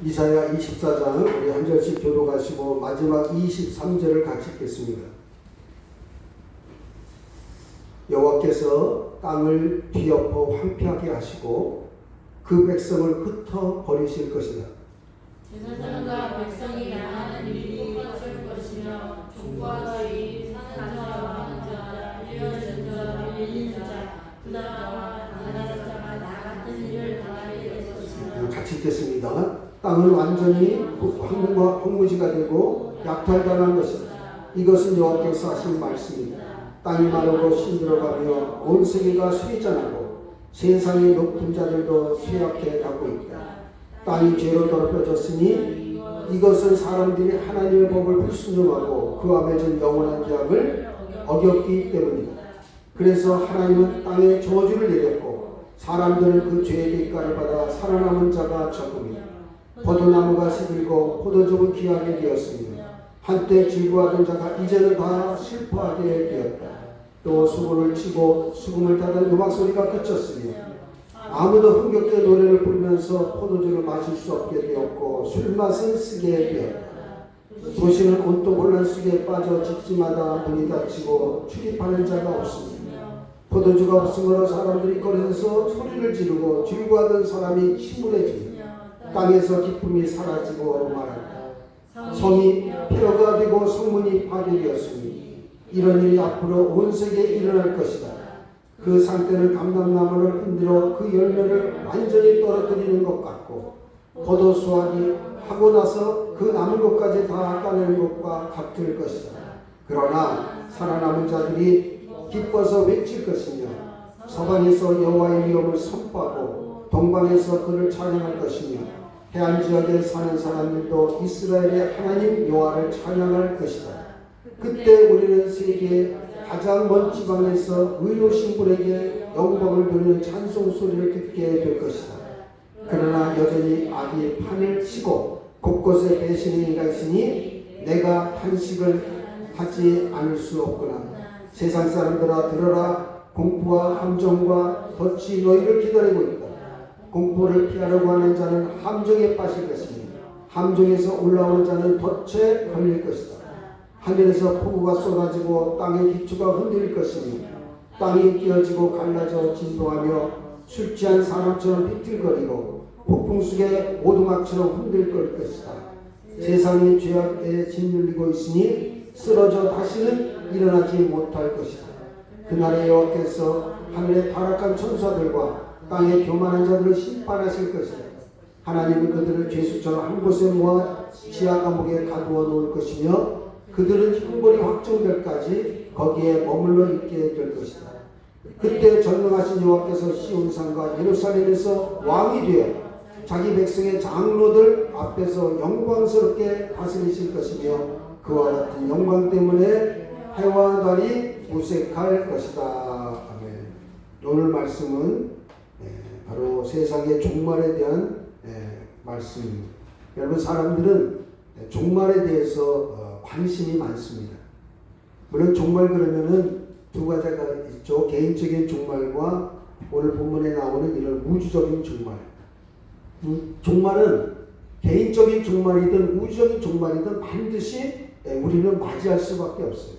이사야 24장 우리 한 절씩 교독하시고 마지막 23절을 같이 읽겠습니다. 여호와께서 땅을 뒤엎어 황폐하게 하시고 그 백성을 흩어 버리실 것이다. 제사장과 백성이 양하는 일이 헛될 것이며 종과 주의 사는 자와 하는 자, 유언하는 자, 밀리는 자, 부자와 가난한 자가 나 같은 일을 당하게 될 것이며. 같이 읽겠습니다. 땅은 완전히 황무지가 되고 약탈당한 것이다. 이것은 여호와께서 하신 말씀이다. 땅이 마르고 힘들어가며 온 세계가 쇠잔하고 세상의 높은 자들도 쇠약해 가고 있다. 땅이 죄로 더럽혀졌으니 이것은 사람들이 하나님의 법을 불순종하고 그와 맺은 영원한 계약을 어겼기 때문이다. 그래서 하나님은 땅에 저주를 내렸고 사람들은 그 죄의 대가를 받아 살아남은 자가 적음이다. 포도나무가 시들고 포도즙은 귀하게 되었으며 한때 즐거워하던 자가 이제는 다 슬퍼하게 되었다. 또 수고를 치고 수금을 타던 음악 소리가 그쳤으며 아무도 흥겹게 노래를 부르면서 포도주를 마실 수 없게 되었고 술맛은 쓰게 되었다. 도시는 온통 혼란 속에 빠져 집집마다 문이 닫히고 출입하는 자가 없습니다. 포도주가 없으므로 사람들이 거리에서 소리를 지르고 즐거워하던 사람이 침울해집니다. 땅에서 기쁨이 사라지고 말한다. 성이 폐허가 되고 성문이 파괴되었으니 이런 일이 앞으로 온 세계에 일어날 것이다. 그 상태는 감람나무를 흔들어 그 열매를 완전히 떨어뜨리는 것 같고 포도 수확이 하고 나서 그 남은 것까지 다 따내는 것과 같을 것이다. 그러나 살아남은 자들이 기뻐서 외칠 것이며 서방에서 여호와의 위엄을 선포하고 동방에서 그를 찬양할 것이며 해안 지역에 사는 사람들도 이스라엘의 하나님 여호와를 찬양할 것이다. 그때 우리는 세계의 가장 먼 지방에서 의로우신 분에게 영광을 돌리는 찬송 소리를 듣게 될 것이다. 그러나 여전히 악이 판을 치고 곳곳에 배신의 이가 있으니 내가 탄식을 하지 않을 수 없구나. 세상 사람들아 들어라. 공포와 함정과 덫이 너희를 기다리고 있다. 공포를 피하려고 하는 자는 함정에 빠질 것이며 함정에서 올라오는 자는 덫에 걸릴 것이다. 하늘에서 폭우가 쏟아지고 땅의 기초가 흔들릴 것이며 땅이 깨어지고 갈라져 진동하며 술 취한 사람처럼 비틀거리고 폭풍 속에 오두막처럼 흔들거릴 것이다. 세상이 죄악에 짓눌리고 있으니 쓰러져 다시는 일어나지 못할 것이다. 그날에 여호와께서 하늘의 타락한 천사들과 땅의 교만한 자들을 심판하실 것이다. 하나님은 그들을 죄수처럼 한 곳에 모아 지하 감옥에 가두어 놓을 것이며 그들은 형벌이 확정될까지 거기에 머물러 있게 될 것이다. 그때 전능하신 여호와께서 시온산과 예루살렘에서 왕이 되어 자기 백성의 장로들 앞에서 영광스럽게 다스리실 것이며 그와 같은 영광 때문에 해와 달이 무색할 것이다. 아멘. 오늘 말씀은 바로 세상의 종말에 대한 말씀입니다. 여러분 사람들은 종말에 대해서 관심이 많습니다. 물론 종말 그러면은 두 가지가 있죠. 개인적인 종말과 오늘 본문에 나오는 이런 우주적인 종말. 종말은 개인적인 종말이든 우주적인 종말이든 반드시 우리는 맞이할 수밖에 없어요.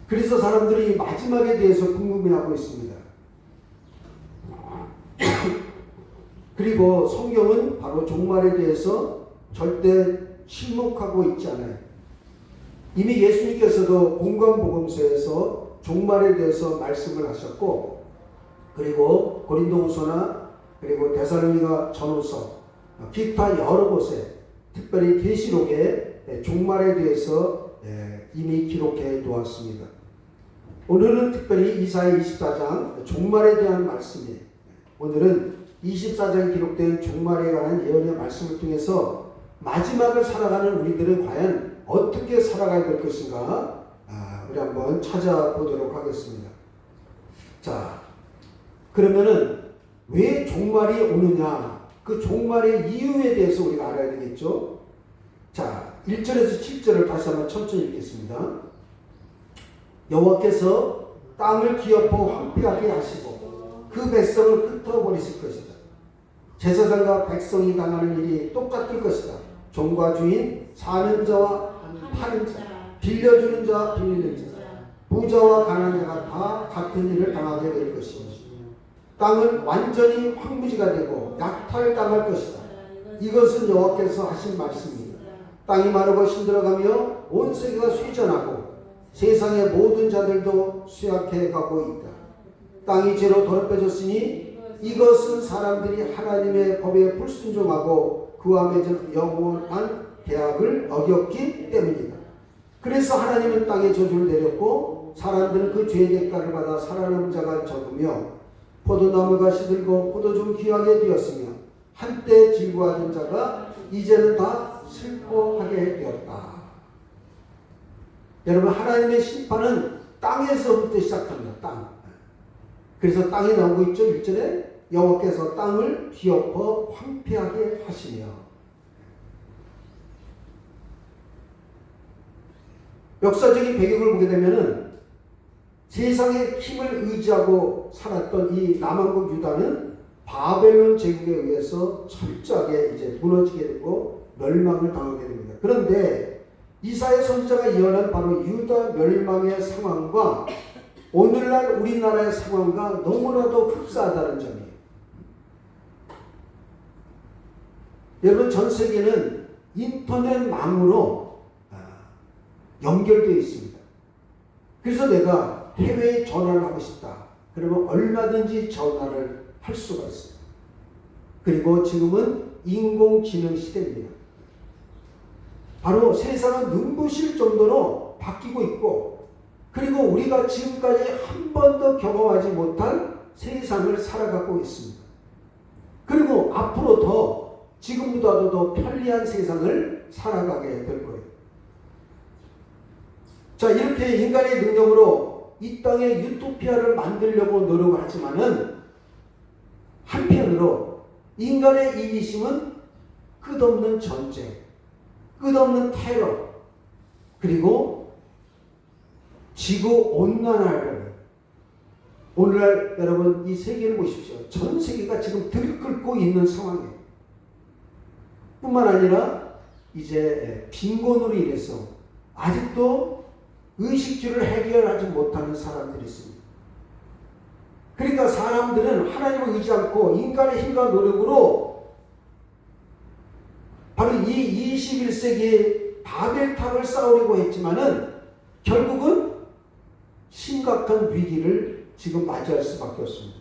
그래서 사람들이 마지막에 대해서 궁금해하고 있습니다. 그리고 성경은 바로 종말에 대해서 절대 침묵하고 있지 않아요. 이미 예수님께서도 공관복음서에서 종말에 대해서 말씀을 하셨고 그리고 고린도후서나 그리고 데살로니가 전후서 기타 여러 곳에 특별히 계시록에 종말에 대해서 이미 기록해 두었습니다. 오늘은 특별히 이사야 24장 종말에 대한 말씀이에요. 오늘은 24장에 기록된 종말에 관한 예언의 말씀을 통해서 마지막을 살아가는 우리들은 과연 어떻게 살아가야 될 것인가 우리 한번 찾아보도록 하겠습니다. 자, 그러면은 왜 종말이 오느냐, 그 종말의 이유에 대해서 우리가 알아야 되겠죠. 자, 1절에서 7절을 다시 한번 천천히 읽겠습니다. 여호와께서 땅을 뒤엎어 황폐하게 하시고 그 백성을 흩어버리실 것이다. 제사장과 백성이 당하는 일이 똑같을 것이다. 종과 주인, 사는 자와 파는 자, 빌려주는 자, 빌리는 자, 부자와 가난한 자가 다 같은 일을 당하게 될 것이다. 땅은 완전히 황무지가 되고 약탈당할 것이다. 이것은 여호와께서 하신 말씀입니다. 땅이 마르고 힘들어가며 온 세계가 쇠전하고 세상의 모든 자들도 쇠약해 가고 있다. 땅이 죄로 더럽혀졌으니 이것은 사람들이 하나님의 법에 불순종하고 그와 맺은 영원한 계약을 어겼기 때문이다. 그래서 하나님은 땅에 저주를 내렸고 사람들은 그 죄의 대가를 받아 살아남은 자가 적으며 포도나무가 시들고 포도주는 귀하게 되었으며 한때 즐거워하던 자가 이제는 다 슬퍼하게 되었다. 여러분, 하나님의 심판은 땅에서부터 시작합니다. 땅. 그래서 땅이 나오고 있죠. 1절에 여호와께서 땅을 뒤엎어 황폐하게 하시며. 역사적인 배경을 보게 되면은 세상의 힘을 의지하고 살았던 이 남왕국 유다는 바벨론 제국에 의해서 철저하게 이제 무너지게 되고 멸망을 당하게 됩니다. 그런데 이사야 선지자가 예언한 바로 유다 멸망의 상황과 오늘날 우리나라의 상황과 너무나도 흡사하다는 점이에요. 여러분, 전 세계는 인터넷망으로 연결되어 있습니다. 그래서 내가 해외에 전화를 하고 싶다. 그러면 얼마든지 전화를 할 수가 있어요. 그리고 지금은 인공지능 시대입니다. 바로 세상은 눈부실 정도로 바뀌고 있고, 그리고 우리가 지금까지 한 번도 경험하지 못한 세상을 살아가고 있습니다. 그리고 앞으로 더 지금보다도 더 편리한 세상을 살아가게 될 거예요. 자, 이렇게 인간의 능력으로 이 땅에 유토피아를 만들려고 노력을 하지만은 한편으로 인간의 이기심은 끝없는 전쟁, 끝없는 테러, 그리고 지구온난화를. 오늘날 여러분 이 세계를 보십시오. 전 세계가 지금 들끓고 있는 상황이에요. 뿐만 아니라 이제 빈곤으로 인해서 아직도 의식주를 해결하지 못하는 사람들이 있습니다. 그러니까 사람들은 하나님을 의지 않고 인간의 힘과 노력으로 바로 이 21세기의 바벨탑을 쌓으려고 했지만은 결국은 심각한 위기를 지금 맞이할 수밖에 없습니다.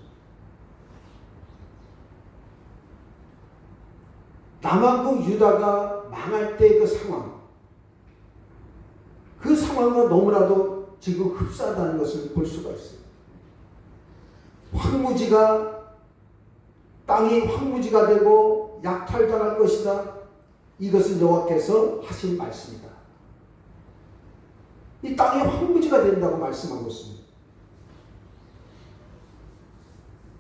남왕국 유다가 망할 때 그 상황, 그 상황과 너무나도 지금 흡사하다는 것을 볼 수가 있어요. 땅이 황무지가 되고 약탈당할 것이다. 이것은 여호와께서 하신 말씀이다. 이 땅이 황무지가 된다고 말씀하고 있습니다.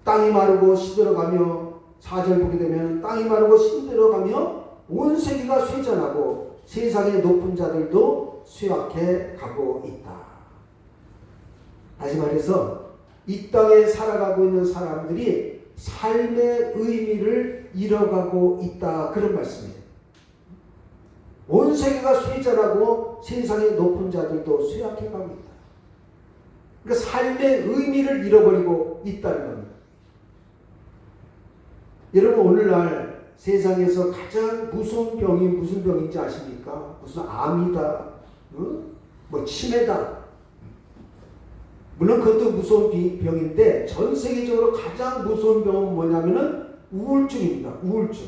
땅이 마르고 시들어가며, 4절 보게 되면 땅이 마르고 시들어가며 온 세계가 쇠전하고 세상의 높은 자들도 쇠약해 가고 있다. 다시 말해서 이 땅에 살아가고 있는 사람들이 삶의 의미를 잃어가고 있다, 그런 말씀이에요. 온 세계가 쇠전하고 세상의 높은 자들도 쇠약해 가고 있다. 그러니까 삶의 의미를 잃어버리고 있다는 겁니다. 여러분, 오늘날 세상에서 가장 무서운 병이 무슨 병인지 아십니까? 무슨 암이다, 뭐 치매다. 물론 그것도 무서운 병인데 전 세계적으로 가장 무서운 병은 뭐냐면은 우울증입니다. 우울증.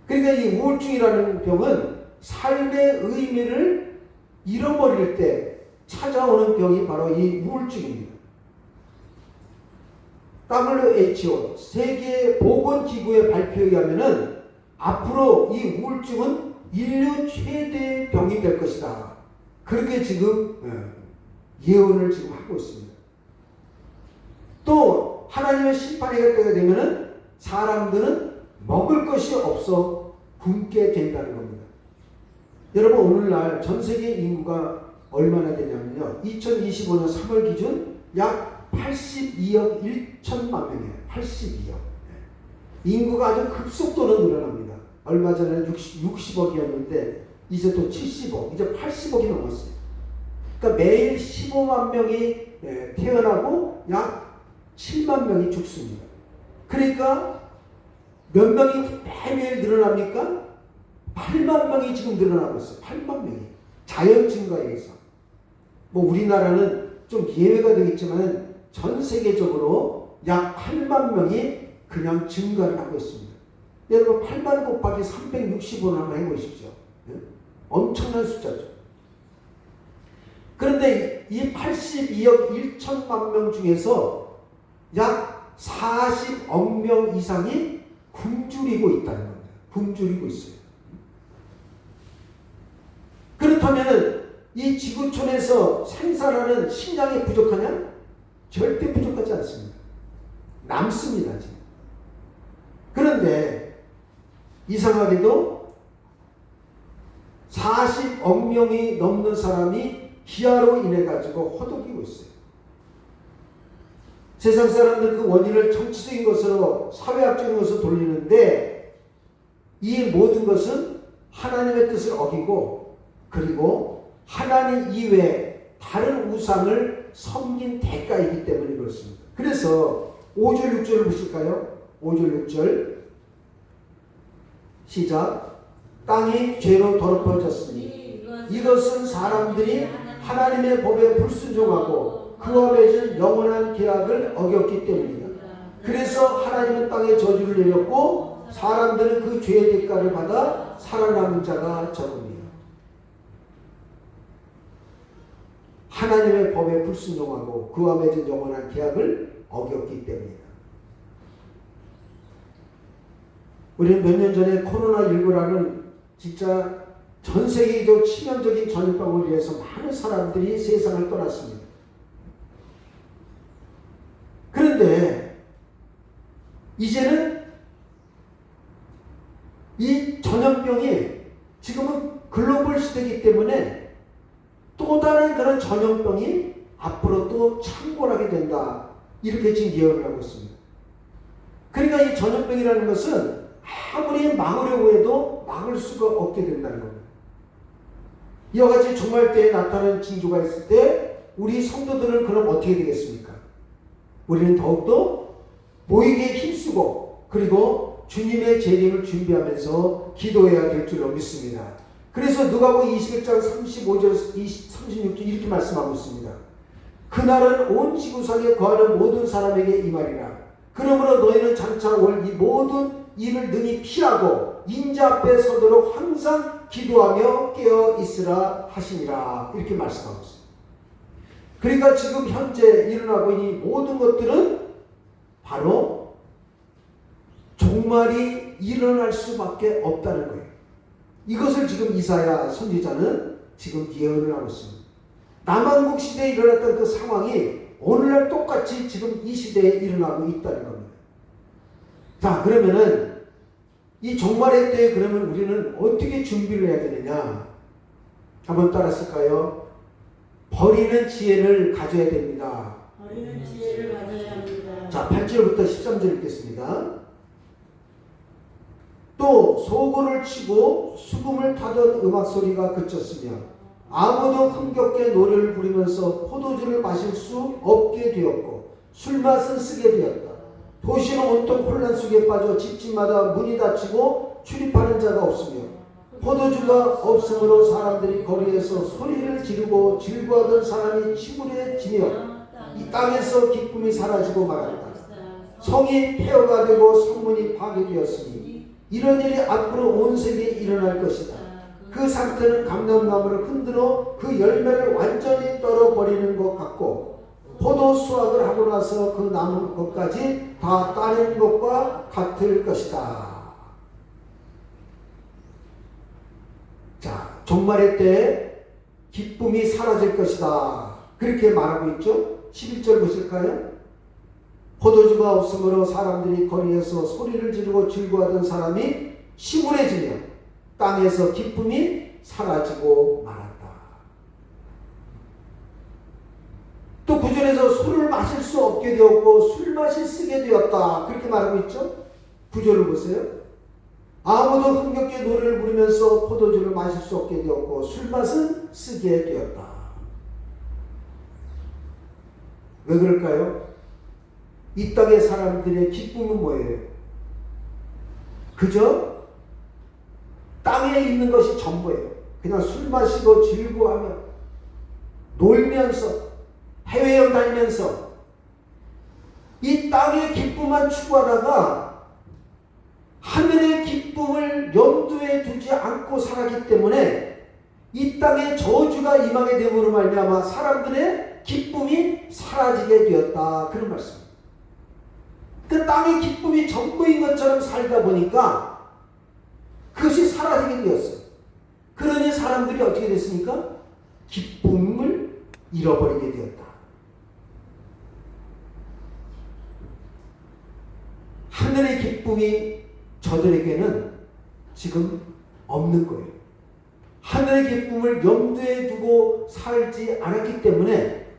그러니까 이 우울증이라는 병은 삶의 의미를 잃어버릴 때 찾아오는 병이 바로 이 우울증입니다. WHO 세계보건기구의 발표에 의하면은 앞으로 이 우울증은 인류 최대의 병이 될 것이다. 그렇게 지금 예언을 지금 하고 있습니다. 또 하나님의 심판의 때가 되면은 사람들은 먹을 것이 없어 굶게 된다는 겁니다. 여러분, 오늘날 전 세계 인구가 얼마나 되냐면요, 2025년 3월 기준 약 82억 1천만 명이에요. 82억. 인구가 아주 급속도로 늘어납니다. 얼마 전에 60억이었는데 이제 또 70억, 이제 80억이 넘었어요. 그러니까 매일 15만 명이 태어나고 약 7만 명이 죽습니다. 그러니까 몇 명이 매일 늘어납니까? 8만 명이 지금 늘어나고 있어요. 8만 명이. 자연 증가에 의해서. 뭐 우리나라는 좀 예외가 되겠지만 전 세계적으로 약 8만 명이 그냥 증가를 하고 있습니다. 여러분 8만 곱하기 365를 한번 해보십시오. 엄청난 숫자죠. 그런데 이 82억 1천만 명 중에서 약 40억 명 이상이 굶주리고 있다는 겁니다. 굶주리고 있어요. 그렇다면 이 지구촌에서 생산하는 식량이 부족하냐? 절대 부족하지 않습니다. 남습니다, 지금. 그런데 이상하게도 40억 명이 넘는 사람이 기아로 인해 가지고 허덕이고 있어요. 세상 사람들 그 원인을 정치적인 것으로 사회학적인 것으로 돌리는데 이 모든 것은 하나님의 뜻을 어기고 그리고 하나님 이외에 다른 우상을 섬긴 대가이기 때문에 그렇습니다. 그래서 5절 6절을 보실까요? 5절 6절 시작. 땅이 죄로 더럽혀졌으니 이것은 사람들이 하나님의 법에 불순종하고 그와 맺은 영원한 계약을 어겼기 때문이다. 그래서 하나님은 땅에 저주를 내렸고 사람들은 그 죄의 대가를 받아 살아남은 자가 적음이다. 하나님의 법에 불순종하고 그와 맺은 영원한 계약을 어겼기 때문이다. 우리는 몇 년 전에 코로나19라는 진짜 전 세계적으로 치명적인 전염병을 위해서 많은 사람들이 세상을 떠났습니다. 그런데 이제는 이 전염병이 지금은 글로벌 시대이기 때문에 또 다른 그런 전염병이 앞으로 또 창궐하게 된다. 이렇게 지금 예언을 하고 있습니다. 그러니까 이 전염병이라는 것은 아무리 막으려고 해도 막을 수가 없게 된다는 겁니다. 이와 같이 종말 때에 나타나는 징조가 있을 때 우리 성도들은 그럼 어떻게 되겠습니까? 우리는 더욱더 모이기에 힘쓰고 그리고 주님의 재림을 준비하면서 기도해야 될 줄로 믿습니다. 그래서 누가복음 21장 35절 36절 이렇게 말씀하고 있습니다. 그날은 온 지구상에 거하는 모든 사람에게 이 말이라. 그러므로 너희는 장차 올 이 모든 일을 능히 피하고 인자 앞에 서도록 항상 기도하며 깨어 있으라 하시니라. 이렇게 말씀하고 있습니다. 그러니까 지금 현재 일어나고 있는 이 모든 것들은 바로 종말이 일어날 수밖에 없다는 거예요. 이것을 지금 이사야 선지자는 지금 예언을 하고 있습니다. 남한국 시대에 일어났던 그 상황이 오늘날 똑같이 지금 이 시대에 일어나고 있다는 겁니다. 자, 그러면은 이 종말의 때에 그러면 우리는 어떻게 준비를 해야 되느냐? 한번 따라쓸까요? 버리는 지혜를 가져야 됩니다. 버리는 지혜를 가져야 합니다. 자, 8절부터 13절 읽겠습니다. 또 소고를 치고 수금을 타던 음악 소리가 그쳤으며 아무도 흥겹게 노래를 부르면서 포도주를 마실 수 없게 되었고 술맛은 쓰게 되었다. 도시는 온통 혼란 속에 빠져 집집마다 문이 닫히고 출입하는 자가 없으며 포도주가 없으므로 사람들이 거리에서 소리를 지르고 즐거워하던 사람이 침울해지며 이 땅에서 기쁨이 사라지고 말았다. 성이 폐허가 되고 성문이 파괴되었으니 이런 일이 앞으로 온 세계에 일어날 것이다. 그 상태는 감람나무를 흔들어 그 열매를 완전히 떨어버리는 것 같고 포도 수확을 하고 나서 그 남은 것까지 다 따내는 것과 같을 것이다. 자, 종말의 때 기쁨이 사라질 것이다. 그렇게 말하고 있죠. 11절 보실까요? 포도주가 없으므로 사람들이 거리에서 소리를 지르고 즐거워하던 사람이 시무해지며 땅에서 기쁨이 사라지고 말았다. 또 9절에서 술을 마실 수 없게 되었고 술맛이 쓰게 되었다. 그렇게 말하고 있죠. 구절을 보세요. 아무도 흥겹게 노래를 부르면서 포도주를 마실 수 없게 되었고 술맛은 쓰게 되었다. 왜 그럴까요? 이 땅의 사람들의 기쁨은 뭐예요? 그저 땅에 있는 것이 전부예요. 그냥 술 마시고 즐거워하며 놀면서 해외여행 다니면서 이 땅의 기쁨만 추구하다가 하늘의 기쁨을 염두에 두지 않고 살았기 때문에 이 땅에 저주가 임하게 됨으로 말미암아 사람들의 기쁨이 사라지게 되었다. 그런 말씀입니다. 그 땅의 기쁨이 전부인 것처럼 살다 보니까 그것이 사라지게 되었어요. 그러니 사람들이 어떻게 됐습니까? 기쁨을 잃어버리게 되었다. 하늘의 기쁨이 저들에게는 지금 없는 거예요. 하늘의 기쁨을 염두에 두고 살지 않았기 때문에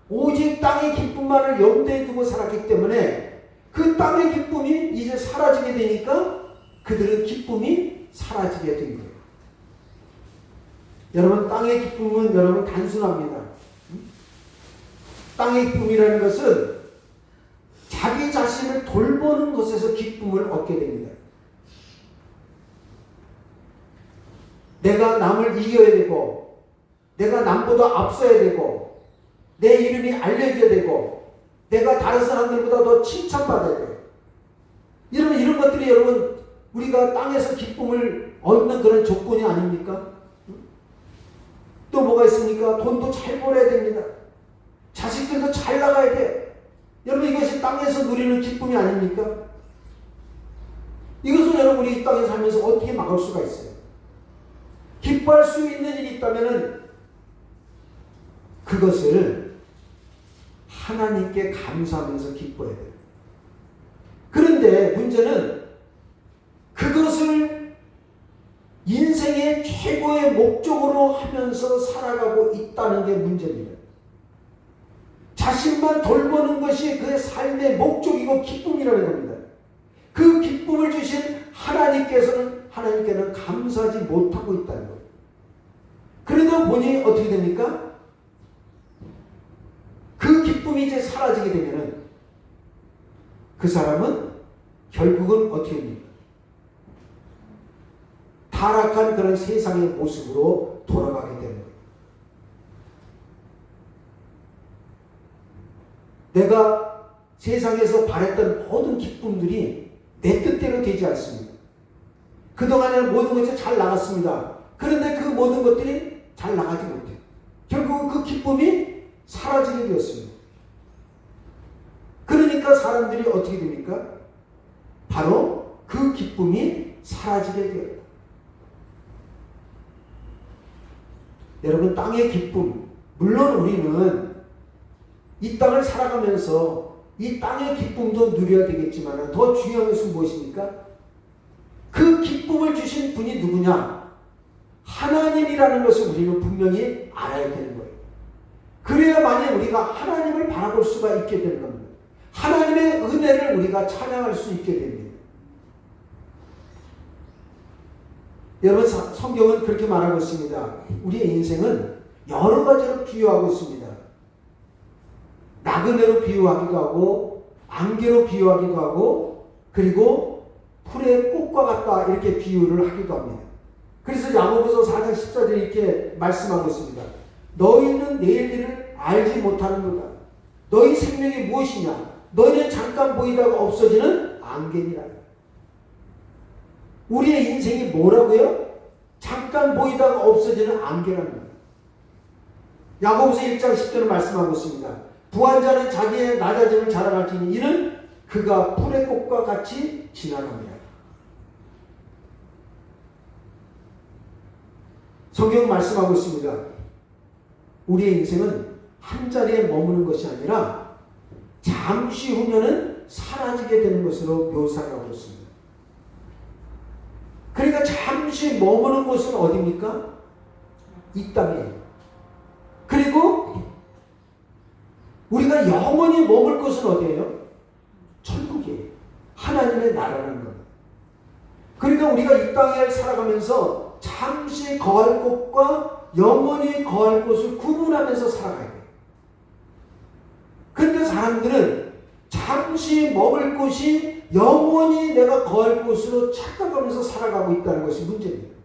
오직 땅의 기쁨만을 염두에 두고 살았기 때문에 그 땅의 기쁨이 이제 사라지게 되니까 그들은 기쁨이 사라지게 된 거예요. 여러분, 땅의 기쁨은 여러분 단순합니다. 땅의 기쁨이라는 것은 자기 자신을 돌보는 것에서 기쁨을 얻게 됩니다. 내가 남을 이겨야 되고, 내가 남보다 앞서야 되고, 내 이름이 알려져야 되고, 내가 다른 사람들보다 더 칭찬받아야 돼요. 이런 것들이 여러분 우리가 땅에서 기쁨을 얻는 그런 조건이 아닙니까? 또 뭐가 있습니까? 돈도 잘 벌어야 됩니다. 자식들도 잘 나가야 돼. 여러분 이것이 땅에서 누리는 기쁨이 아닙니까? 이것을 여러분 우리 이 땅에 살면서 어떻게 막을 수가 있어요? 기뻐할 수 있는 일이 있다면 그것을 하나님께 감사하면서 기뻐해야 돼요. 그런데 문제는 그것을 인생의 최고의 목적으로 하면서 살아가고 있다는 게 문제입니다. 자신만 돌보는 것이 그의 삶의 목적이고 기쁨이라는 겁니다. 그 기쁨을 주신 하나님께는 감사하지 못하고 있다는 거예요. 그러다 보니 어떻게 됩니까? 그 기쁨이 이제 사라지게 되면은 그 사람은 결국은 어떻게 됩니까? 타락한 그런 세상의 모습으로 돌아가게 되는 거예요. 내가 세상에서 바랬던 모든 기쁨들이 내 뜻대로 되지 않습니다. 그동안에는 모든 것이 잘 나갔습니다. 그런데 그 모든 것들이 잘 나가지 못해요. 결국은 그 기쁨이 사라지게 되었습니다. 그러니까 사람들이 어떻게 됩니까? 바로 그 기쁨이 사라지게 되었다. 여러분, 땅의 기쁨, 물론 우리는 이 땅을 살아가면서 이 땅의 기쁨도 누려야 되겠지만 더 중요한 것은 무엇입니까? 그 기쁨을 주신 분이 누구냐? 하나님이라는 것을 우리는 분명히 알아야 되는 거예요. 그래야만이 우리가 하나님을 바라볼 수가 있게 되는 겁니다. 하나님의 은혜를 우리가 찬양할 수 있게 됩니다. 여러분, 성경은 그렇게 말하고 있습니다. 우리의 인생은 여러 가지로 비유하고 있습니다. 나그네로 비유하기도 하고 안개로 비유하기도 하고 그리고 풀의 꽃과 같다 이렇게 비유를 하기도 합니다. 그래서 야고보서 4장 14절에 이렇게 말씀하고 있습니다. 너희는 내일 일을 알지 못하는도다. 너희 생명이 무엇이냐? 너희는 잠깐 보이다가 없어지는 안개니라. 우리의 인생이 뭐라고요? 잠깐 보이다가 없어지는 안개라는 거예요. 야고보서 1장 10절을 말씀하고 있습니다. 부한 자는 자기의 낮아짐을 자랑할지니 이는 그가 풀의 꽃과 같이 지나갑니다. 성경 말씀하고 있습니다. 우리의 인생은 한 자리에 머무는 것이 아니라 잠시 후면은 사라지게 되는 것으로 묘사를 하고 있습니다. 그러니까 잠시 머무는 곳은 어디입니까? 이 땅이에요. 그리고 우리가 영원히 머물 곳은 어디예요? 천국이에요. 하나님의 나라라는 겁니다. 그러니까 우리가 이 땅에 살아가면서 잠시 거할 곳과 영원히 거할 곳을 구분하면서 살아가야 돼요. 그런데 사람들은 잠시 머물 곳이 영원히 내가 거할 곳으로 착각하면서 살아가고 있다는 것이 문제입니다.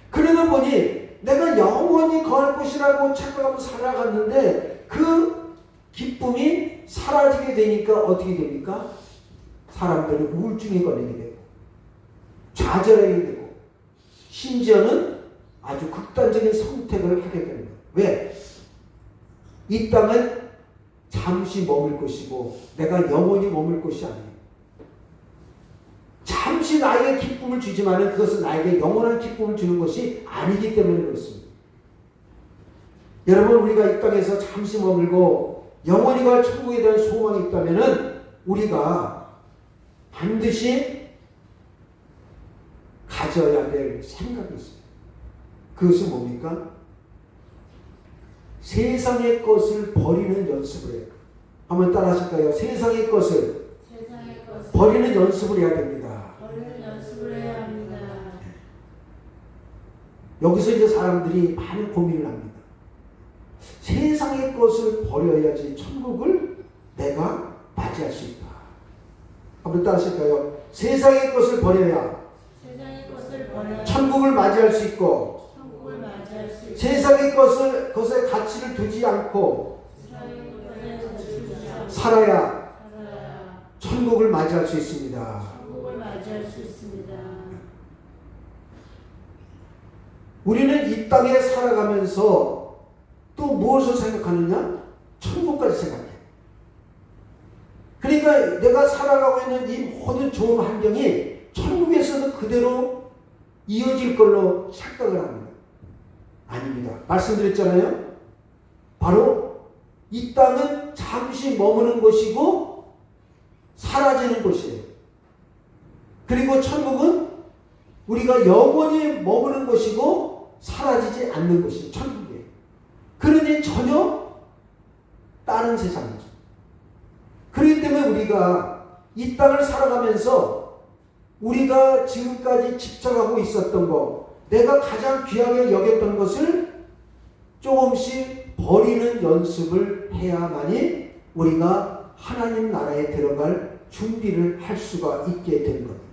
그러다 보니 내가 영원히 거할 곳이라고 착각하면서 살아갔는데 그 기쁨이 사라지게 되니까 어떻게 됩니까? 사람들은 우울증에 걸리게 되고 좌절하게 되고 심지어는 아주 극단적인 선택을 하게 되는 거예요. 왜? 이 땅은 잠시 머물 곳이고 내가 영원히 머물 곳이 아니에요. 잠시 나에게 기쁨을 주지만 그것은 나에게 영원한 기쁨을 주는 것이 아니기 때문에 그렇습니다. 여러분, 우리가 이 땅에서 잠시 머물고 영원히 갈 천국에 대한 소망이 있다면 우리가 반드시 가져야 될 생각이 있습니다. 그것은 뭡니까? 세상의 것을 버리는 연습을 해요. 한번 따라 하실까요? 세상의 것을 버리는 연습을 해야 됩니다. 버리는 연습을 해야 합니다. 여기서 이제 사람들이 많은 고민을 합니다. 세상의 것을 버려야지 천국을 내가 맞이할 수 있다. 한번 따라 하실까요? 세상의 것을 버려야 천국을 맞이할 수 있고 세상의 것에 가치를 두지 않고 살아야 천국을 맞이할 수 있습니다. 우리는 이 땅에 살아가면서 또 무엇을 생각하느냐? 천국까지 생각해. 그러니까 내가 살아가고 있는 이 모든 좋은 환경이 천국에서도 그대로 이어질 걸로 착각을 합니다. 아닙니다. 말씀드렸잖아요. 바로 이 땅은 잠시 머무는 곳이고 사라지는 곳이에요. 그리고 천국은 우리가 영원히 머무는 곳이고 사라지지 않는 곳이에요. 천국이에요. 그러니 전혀 다른 세상이죠. 그렇기 때문에 우리가 이 땅을 살아가면서 우리가 지금까지 집착하고 있었던 것, 내가 가장 귀하게 여겼던 것을 조금씩 버리는 연습을 해야만이 우리가 하나님 나라에 들어갈 준비를 할 수가 있게 되는 겁니다.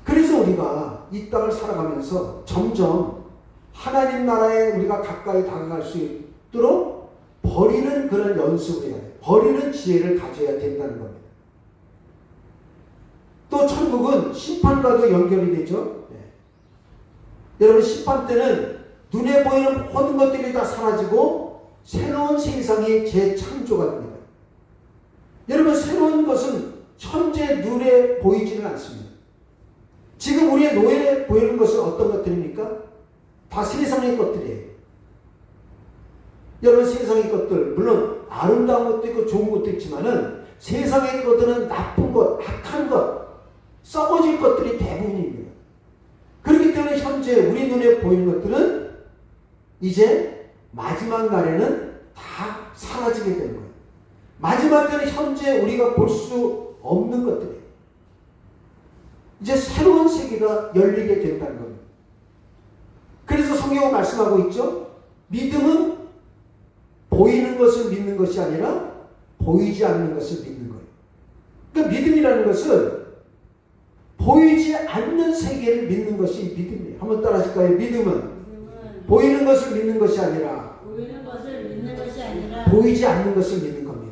그래서 우리가 이 땅을 살아가면서 점점 하나님 나라에 우리가 가까이 다가갈 수 있도록 버리는 그런 연습을 해야 돼요. 버리는 지혜를 가져야 된다는 겁니다. 또 천국은 심판과도 연결이 되죠. 네. 여러분, 심판 때는 눈에 보이는 모든 것들이 다 사라지고 새로운 세상이 재창조가 됩니다. 여러분, 새로운 것은 현재 눈에 보이지는 않습니다. 지금 우리의 눈에 보이는 것은 어떤 것들입니까? 다 세상의 것들이에요. 여러분, 세상의 것들, 물론 아름다운 것도 있고 좋은 것도 있지만은 세상의 것들은 나쁜 것, 악한 것, 썩어질 것들이 대부분입니다. 그렇기 때문에 현재 우리 눈에 보이는 것들은 이제 마지막 날에는 다 사라지게 되는 거예요. 마지막 때는 현재 우리가 볼 수 없는 것들이에요. 이제 새로운 세계가 열리게 된다는 겁니다. 그래서 성경은 말씀하고 있죠. 믿음은 보이는 것을 믿는 것이 아니라 보이지 않는 것을 믿는 거예요. 그러니까 믿음이라는 것은 보이지 않는 세계를 믿는 것이 믿음이에요. 한번 따라 하실까요? 믿음은 보이는 것을 믿는 것이 아니라 보이지 않는 것을 믿는 겁니다.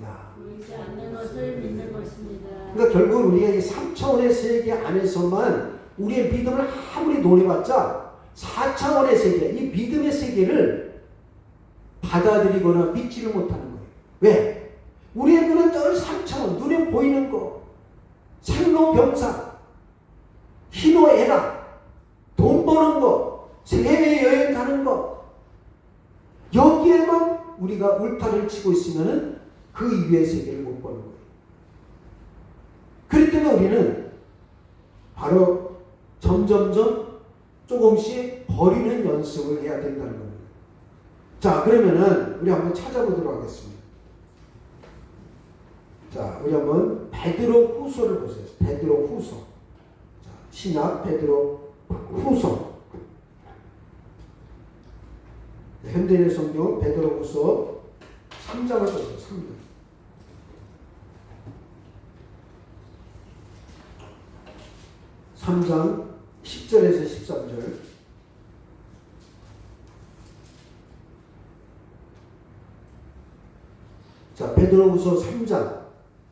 그러니까 결국은 우리가 이 3차원의 세계 안에서만 우리의 믿음을 아무리 논해봤자 4차원의 세계, 이 믿음의 세계를 받아들이거나 믿지를 못하는 거예요. 왜? 우리의 눈은 늘 3차원, 눈에 보이는 거, 생로병사, 희노애락, 돈 버는 거, 해외여행 가는 거, 여기에만 우리가 울타리를 치고 있으면 그 이외의 세계를 못 보는 거예요. 그렇기 때문에 우리는 바로 점점점 조금씩 버리는 연습을 해야 된다는 겁니다. 자, 그러면은 우리 한번 찾아보도록 하겠습니다. 자, 우리 한번 베드로 후서를 보세요. 베드로 후서. 신약 베드로 후서. 현대인의 성경 베드로 후서 3장을 보세요. 3장 10절에서 13절. 자, 베드로후서 3장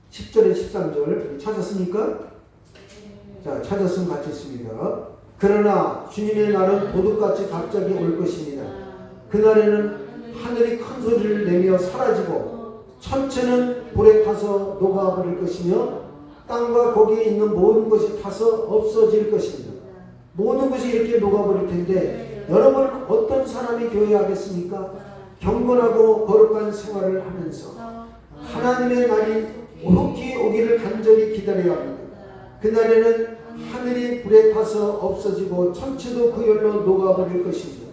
10절에 13절 찾았습니까? 자, 찾았으면 같이 있습니다. 그러나 주님의 날은 도둑같이 갑자기 올 것입니다. 그날에는 하늘이 큰 소리를 내며 사라지고 천체는 불에 타서 녹아버릴 것이며 땅과 거기에 있는 모든 것이 타서 없어질 것입니다. 모든 것이 이렇게 녹아버릴 텐데 여러분은 어떤 사람이 되어야 하겠습니까? 경건하고 거룩한 생활을 하면서 하나님의 날이 혹히 오기를 간절히 기다려야 합니다. 그날에는 하늘이 불에 타서 없어지고 천체도 그 열로 녹아버릴 것입니다.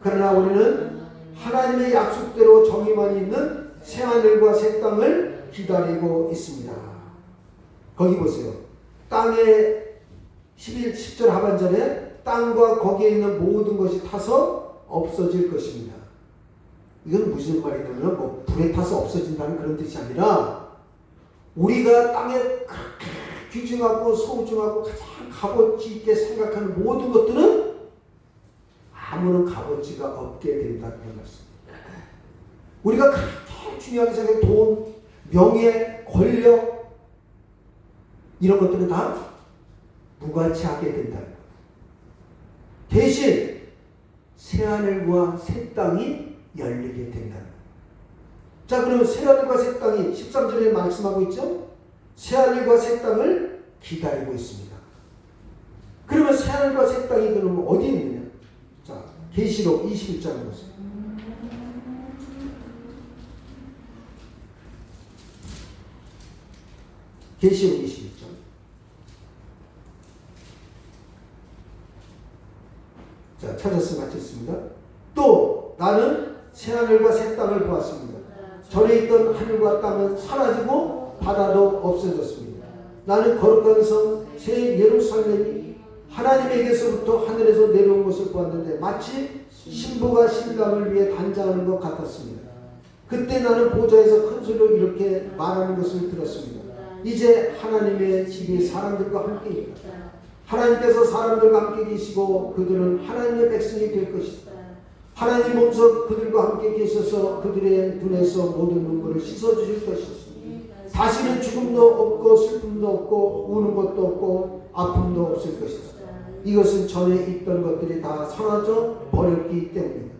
그러나 우리는 하나님의 약속대로 정의만 있는 새하늘과 새 땅을 기다리고 있습니다. 거기 보세요. 땅에 10절 하반절에 땅과 거기에 있는 모든 것이 타서 없어질 것입니다. 이건 무슨 말이냐면 뭐 불에 타서 없어진다는 그런 뜻이 아니라 우리가 땅에 그렇게 귀중하고 소중하고 가장 값어치 있게 생각하는 모든 것들은 아무런 값어치가 없게 된다는 말씀입니다. 우리가 그렇게 중요하게 생각해 돈, 명예, 권력 이런 것들은 다 무가치하게 된다는 거예요. 대신 새하늘과 새 땅이 열리게 된다는 거예요. 자, 그러면 새하늘과 새 땅이 13절에 말씀하고 있죠? 새하늘과 새 땅을 기다리고 있습니다. 그러면 새하늘과 새 땅이 그러면 어디에 있느냐? 자, 계시록 21장을 보세요. 계시록 21장. 자, 찾았으면 마쳤습니다. 또 나는 새하늘과 새 땅을 보았습니다. 전에 있던 하늘과 땅은 사라지고 바다도 없어졌습니다. 나는 거룩한 성 새 예루살렘이 하나님에게서부터 하늘에서 내려온 것을 보았는데 마치 신부가 신랑을 위해 단장하는 것 같았습니다. 그때 나는 보좌에서 큰 소리로 이렇게 말하는 것을 들었습니다. 이제 하나님의 집이 사람들과 함께 있다. 하나님께서 사람들과 함께 계시고 그들은 하나님의 백성이 될 것이다. 하나님 몸소 그들과 함께 계셔서 그들의 눈에서 모든 눈물을 씻어주실 것이다. 다시는 죽음도 없고 슬픔도 없고 우는 것도 없고 아픔도 없을 것이다. 이것은 전에 있던 것들이 다 사라져 버렸기 때문이다.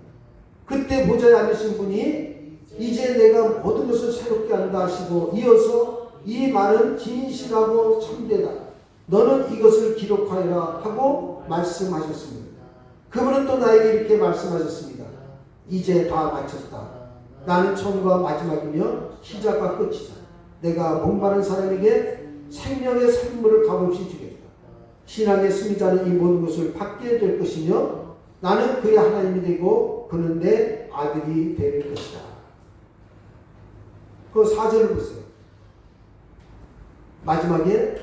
그때 보좌에 앉으신 분이 이제 내가 모든 것을 새롭게 한다 하시고 이어서 이 말은 진실하고 참되다. 너는 이것을 기록하여라 하고 말씀하셨습니다. 그분은 또 나에게 이렇게 말씀하셨습니다. 이제 다 마쳤다. 나는 처음과 마지막이며 시작과 끝이다. 내가 목마른 사람에게 생명의 샘물을 값없이 주겠다. 신앙의 승자는 이 모든 것을 받게 될 것이며 나는 그의 하나님이 되고 그는 내 아들이 될 것이다. 그 4절을 보세요. 마지막에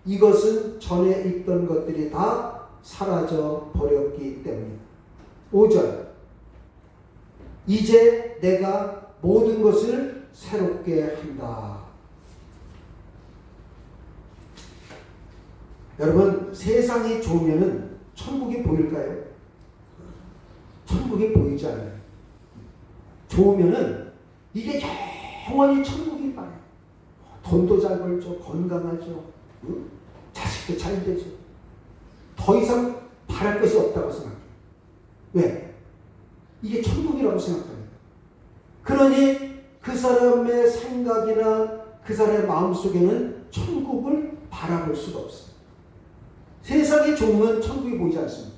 이것은 전에 있던 것들이 다 사라져 버렸기 때문이다. 5절 이제 내가 모든 것을 새롭게 한다. 여러분, 세상이 좋으면은 천국이 보일까요? 천국이 보이지 않아요. 좋으면은 이게 영원히 천국이 봐요. 돈도 잘 벌죠. 건강하죠. 응? 자식도 잘 되죠. 더 이상 바랄 것이 없다고 생각해요. 왜? 이게 천국이라고 생각합니다. 그러니 그 사람의 생각이나 그 사람의 마음속에는 천국을 바라볼 수가 없어요. 세상이 좋으면 천국이 보이지 않습니다.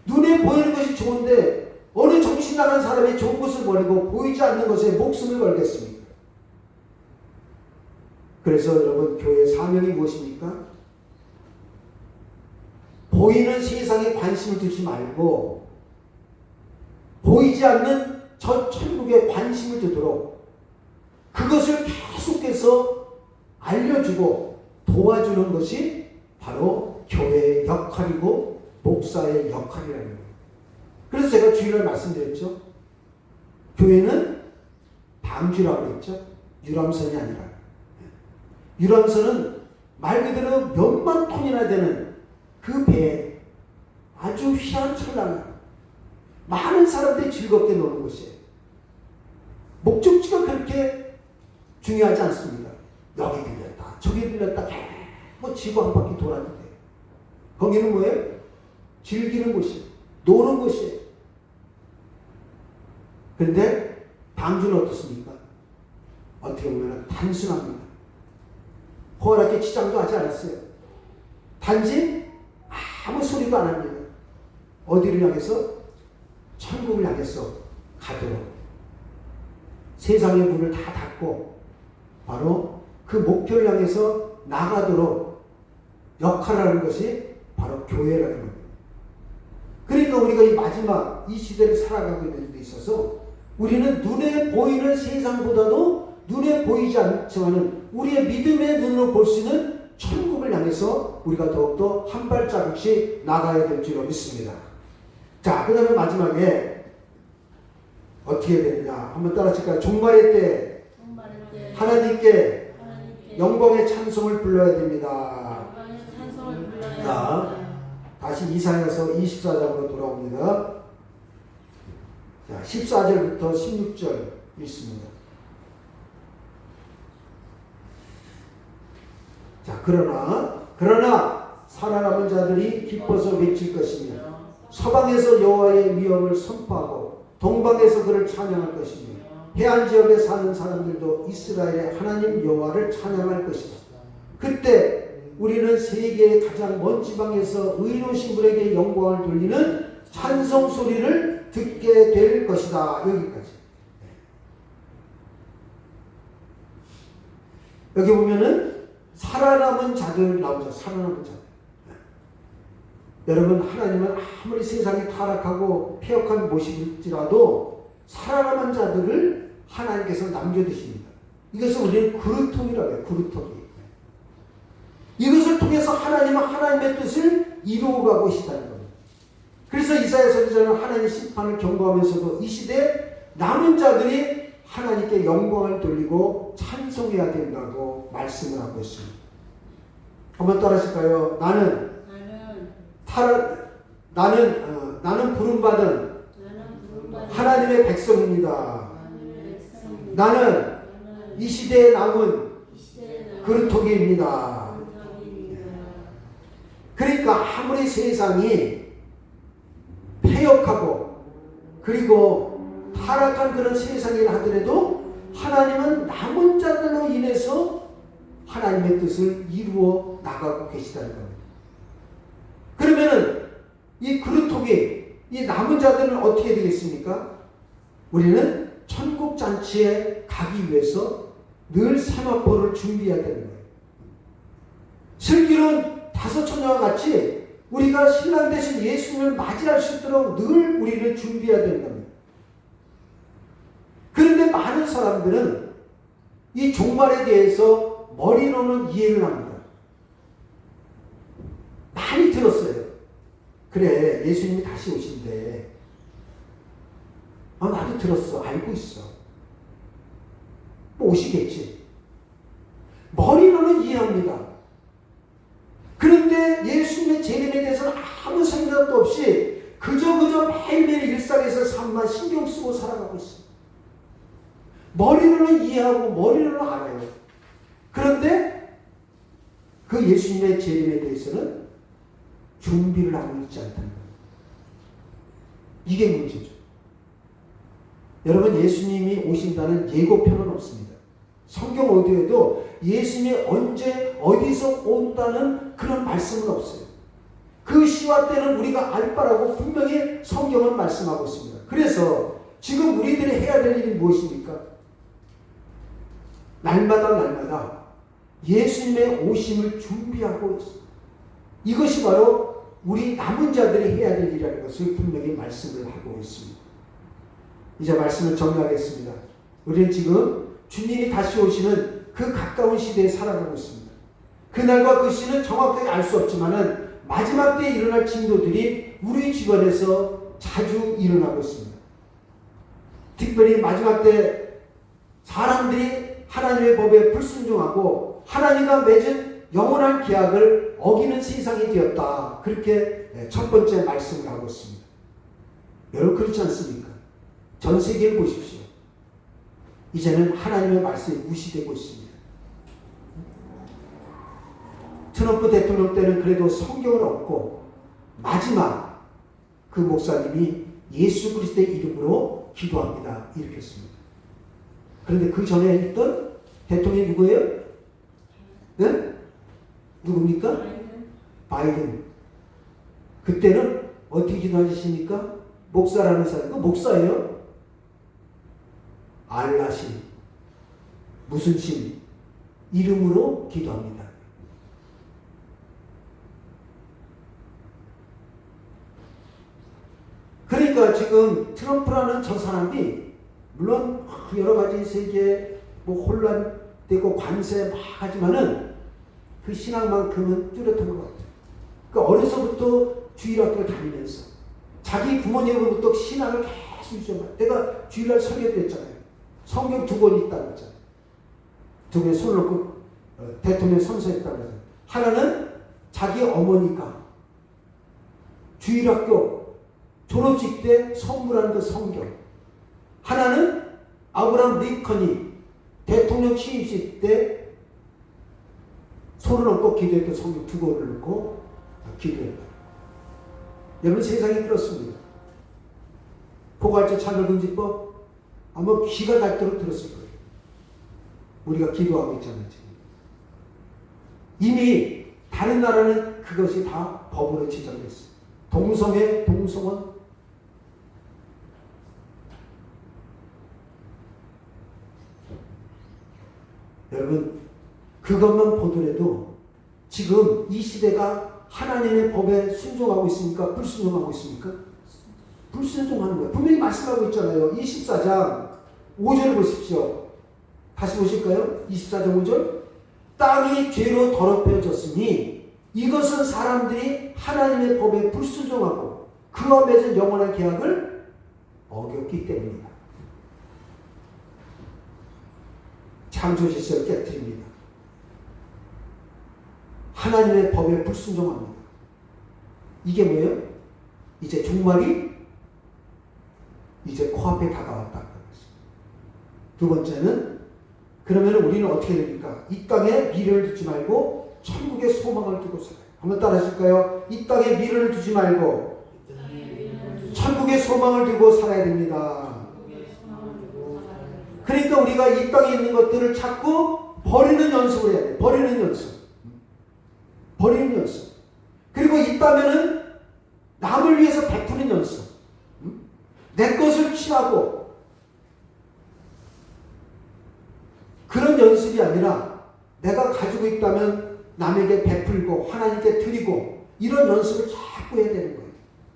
눈에 보이는 것이 좋은데 어느 정신 나간 사람이 좋은 것을 버리고 보이지 않는 것에 목숨을 걸겠습니까? 그래서 여러분, 교회의 사명이 무엇입니까? 보이는 세상에 관심을 두지 말고 보이지 않는 저 천국에 관심을 두도록 그것을 계속해서 알려주고 도와주는 것이 바로 교회의 역할이고 목사의 역할이라는 거예요. 그래서 제가 주일날 말씀드렸죠. 교회는 방주라고 했죠. 유람선이 아니라. 유람선은 말 그대로 몇만 톤이나 되는 그 배에 아주 휘황찬란한 많은 사람들이 즐겁게 노는 곳이에요. 목적지가 그렇게 중요하지 않습니다. 여기 들렸다 저기 들렸다 뭐 지구 한 바퀴 돌아도 돼요. 거기는 뭐예요? 즐기는 곳이에요. 노는 곳이에요. 그런데 방주는 어떻습니까? 어떻게 보면 단순합니다. 호락게 치장도 하지 않았어요. 단지 아무 소리도 안 합니다. 어디를 향해서? 천국을 향해서 가도록 세상의 문을 다 닫고 바로 그 목표를 향해서 나가도록 역할하는 것이 바로 교회라는 겁니다. 그러니까 우리가 이 마지막 이 시대를 살아가고 있는 데 있어서 우리는 눈에 보이는 세상보다도 눈에 보이지 않지만은 우리의 믿음의 눈으로 볼 수 있는 천국을 향해서 우리가 더욱더 한 발자국씩 나가야 될 줄로 믿습니다. 자, 그 다음에 마지막에 어떻게 되느냐 한번 따라칠까요? 종말의 때 하나님께 영광의 찬송을 불러야 됩니다. 자, 다시 이사야서 24장으로 돌아옵니다. 자, 14절부터 16절 읽습니다. 자, 그러나 살아남은 자들이 기뻐서 외칠 것이며 서방에서 여호와의 위엄을 선포하고 동방에서 그를 찬양할 것이며 해안 지역에 사는 사람들도 이스라엘의 하나님 여호와를 찬양할 것이다. 그때 우리는 세계의 가장 먼 지방에서 의로우신 분에게 영광을 돌리는 찬송 소리를 듣게 될 것이다. 여기까지. 여기 보면은 살아남은 자들 나오죠. 살아남은 자들. 여러분, 하나님은 아무리 세상이 타락하고 폐역한 모습일지라도 살아남은 자들을 하나님께서 남겨두십니다. 이것을 우리는 그루통이라고 해요. 그루통이. 이것을 통해서 하나님은 하나님의 뜻을 이루어가고 계시다는 겁니다. 그래서 이사야 선지자는 하나님의 심판을 경고하면서도 이 시대에 남은 자들이 하나님께 영광을 돌리고 찬송해야 된다고 말씀을 하고 있습니다. 한번 따라하실까요? 나는 부름받은 하나님의 백성입니다. 나는 이 시대에 남은 그루터기입니다. 그러니까 아무리 세상이 폐역하고 그리고 타락한 그런 세상이라 하더라도 하나님은 남은 자들로 인해서 하나님의 뜻을 이루어 나가고 계시다는 겁니다. 그러면은 이 그루터기, 이 남은 자들은 어떻게 되겠습니까? 우리는 천국 잔치에 가기 위해서 늘 세마포를 준비해야 되는 거예요. 슬기로운 다섯 처녀와 같이 우리가 신랑 되신 예수님을 맞이할 수 있도록 늘 우리는 준비해야 되는 겁니다. 그런데 많은 사람들은 이 종말에 대해서 머리로는 이해를 합니다. 많이 들었어요. 그래, 예수님이 다시 오신대. 나도 들었어. 알고 있어. 뭐 오시겠지. 머리로는 이해합니다. 그런데 예수님의 재림에 대해서는 아무 생각도 없이 그저 매일매일 일상에서 삶만 신경 쓰고 살아가고 있습니다. 머리로는 이해하고 머리로는 알아요. 그런데 그 예수님의 재림에 대해서는 준비를 하고 있지 않다는 거예요. 이게 문제죠. 여러분, 예수님이 오신다는 예고편은 없습니다. 성경 어디에도 예수님이 언제 어디서 온다는 그런 말씀은 없어요. 그 시와 때는 우리가 알 바라고 분명히 성경은 말씀하고 있습니다. 그래서 지금 우리들이 해야 될 일이 무엇입니까? 날마다 예수님의 오심을 준비하고 있습니다. 이것이 바로 우리 남은 자들이 해야 될 일이라는 것을 분명히 말씀을 하고 있습니다. 이제 말씀을 정리하겠습니다. 우리는 지금 주님이 다시 오시는 그 가까운 시대에 살아가고 있습니다. 그날과 그 시는 정확하게 알 수 없지만은 마지막 때에 일어날 징조들이 우리 주변에서 자주 일어나고 있습니다. 특별히 마지막 때 사람들이 하나님의 법에 불순종하고 하나님과 맺은 영원한 계약을 어기는 세상이 되었다. 그렇게 첫 번째 말씀을 하고 있습니다. 여러분 그렇지 않습니까? 전 세계를 보십시오. 이제는 하나님의 말씀이 무시되고 있습니다. 트럼프 대통령 때는 그래도 성경을 얻고 마지막 그 목사님이 예수 그리스도의 이름으로 기도합니다. 이렇게 했습니다. 그런데 그 전에 있던 대통령이 누구예요? 네? 누굽니까? 바이든. 그때는 어떻게 기도하십니까? 목사라는 사람, 그 목사예요? 알라신, 무슨 신, 이름으로 기도합니다. 그러니까 지금 트럼프라는 저 사람이 물론 여러 가지 세계 혼란되고 관세 막 하지만은 그 신앙만큼은 뚜렷한 것 같아요. 그러니까 어려서부터 주일학교를 다니면서 자기 부모님으로부터 신앙을 계속 유지해요. 내가 주일날 설교드렸잖아요. 성경 2권 있다고 했잖아요. 2권에 손을 놓고 대통령 선서했다고 했잖아요. 하나는 자기 어머니가 주일학교 졸업식 때 선물한 그 성경. 하나는 아브라함 링컨이 대통령 취임식 때 손을 얹고 기도했던 성경 2권을 놓고 기도했다. 여러분 세상이 그렇습니다. 포괄적 차별금지법 아마 귀가 닳도록 들었을 거예요. 우리가 기도하고 있잖아요. 지금. 이미 다른 나라는 그것이 다 법으로 지정됐어요. 동성애, 동성원. 여러분 그것만 보더라도 지금 이 시대가 하나님의 법에 순종하고 있습니까? 불순종하고 있습니까? 불순종하는 거예요. 분명히 말씀하고 있잖아요. 24장 5절 보십시오. 다시 보실까요? 24장 5절. 땅이 죄로 더럽혀졌으니 이것은 사람들이 하나님의 법에 불순종하고 그와 맺은 영원한 계약을 어겼기 때문이다. 창조 질서를 깨뜨립니다. 하나님의 법에 불순종합니다. 이게 뭐예요? 이제 종말이 이제 코앞에 다가왔다. 두 번째는 그러면 우리는 어떻게 됩니까? 이 땅에 미래를 두지 말고 천국의 소망을 두고 살아요. 한번 따라 하실까요? 이 땅에 미래를 두지 말고 천국의 소망을 두고 살아야 됩니다. 그러니까 우리가 이 땅에 있는 것들을 자꾸 버리는 연습을 해야 돼요. 버리는 연습. 버리는 연습. 그리고 있다면은 남을 위해서 베푸는 연습. 내 것을 취하고 그런 연습이 아니라 내가 가지고 있다면 남에게 베풀고 하나님께 드리고 이런 연습을 자꾸 해야 되는 거예요.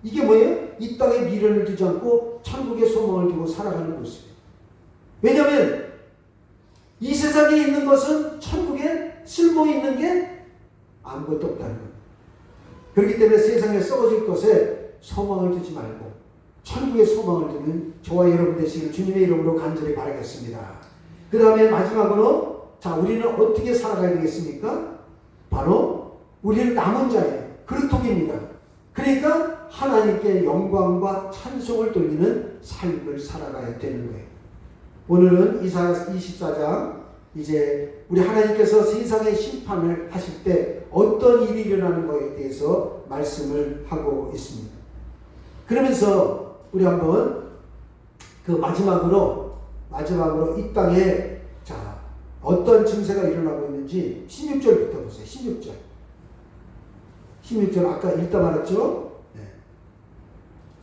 이게 뭐예요? 이 땅에 미련을 두지 않고 천국의 소망을 두고 살아가는 모습이에요. 왜냐하면 이 세상에 있는 것은 천국에 쓸모 있는 게 아무것도 없다는 거예요. 그렇기 때문에 세상에 썩어질 것에 소망을 두지 말고 천국의 소망을 두는 저와 여러분 되시길 주님의 이름으로 간절히 바라겠습니다. 그 다음에 마지막으로 자 우리는 어떻게 살아가야 되겠습니까? 바로 우리는 남은 자예요. 그루통입니다. 그러니까 하나님께 영광과 찬송을 돌리는 삶을 살아가야 되는 거예요. 오늘은 이사야 24장 이제 우리 하나님께서 세상의 심판을 하실 때 어떤 일이 일어나는 것에 대해서 말씀을 하고 있습니다. 그러면서 우리 한번 그 마지막으로 이 땅에 자 어떤 증세가 일어나고 있는지 16절부터 보세요. 16절 아까 읽다 말았죠? 네.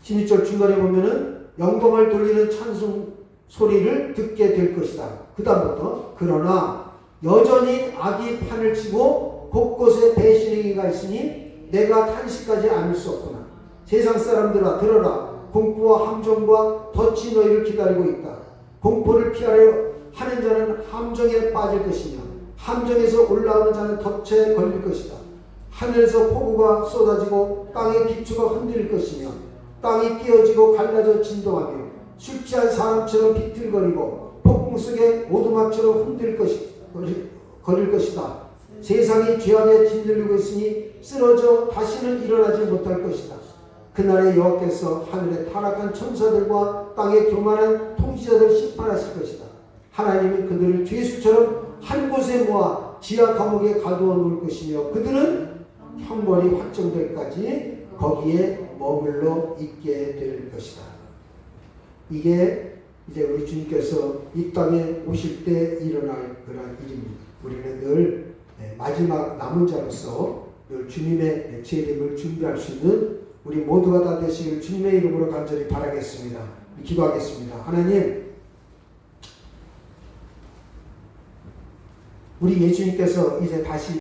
16절 중간에 보면은 영광을 돌리는 찬송 소리를 듣게 될 것이다. 그 다음부터 그러나 여전히 악이 판을 치고 곳곳에 배신행위가 있으니 내가 탄식하지 않을 수 없구나. 세상 사람들아 들어라. 공포와 함정과 덫이 너희를 기다리고 있다. 공포를 피하려 하는 자는 함정에 빠질 것이며 함정에서 올라오는 자는 덫에 걸릴 것이다. 하늘에서 폭우가 쏟아지고 땅의 기초가 흔들릴 것이며 땅이 끼어지고 갈라져 진동하며 술 취한 사람처럼 비틀거리고 폭풍 속에 오두막처럼 거릴 것이다. 세상이 죄악에 짓눌리고 있으니 쓰러져 다시는 일어나지 못할 것이다. 그날에 여호와께서 하늘에 타락한 천사들과 땅의 교만한 통치자들을 심판하실 것이다. 하나님은 그들을 죄수처럼 한 곳에 모아 지하 감옥에 가두어 놓을 것이며 그들은 형벌이 확정될 때까지 거기에 머물러 있게 될 것이다. 이게 이제 우리 주님께서 이 땅에 오실 때 일어날 그런 일입니다. 우리는 늘 마지막 남은 자로서 늘 주님의 재림을 준비할 수 있는 우리 모두가 다 되시길 주님의 이름으로 간절히 바라겠습니다. 기도하겠습니다. 하나님, 우리 예수님께서 이제 다시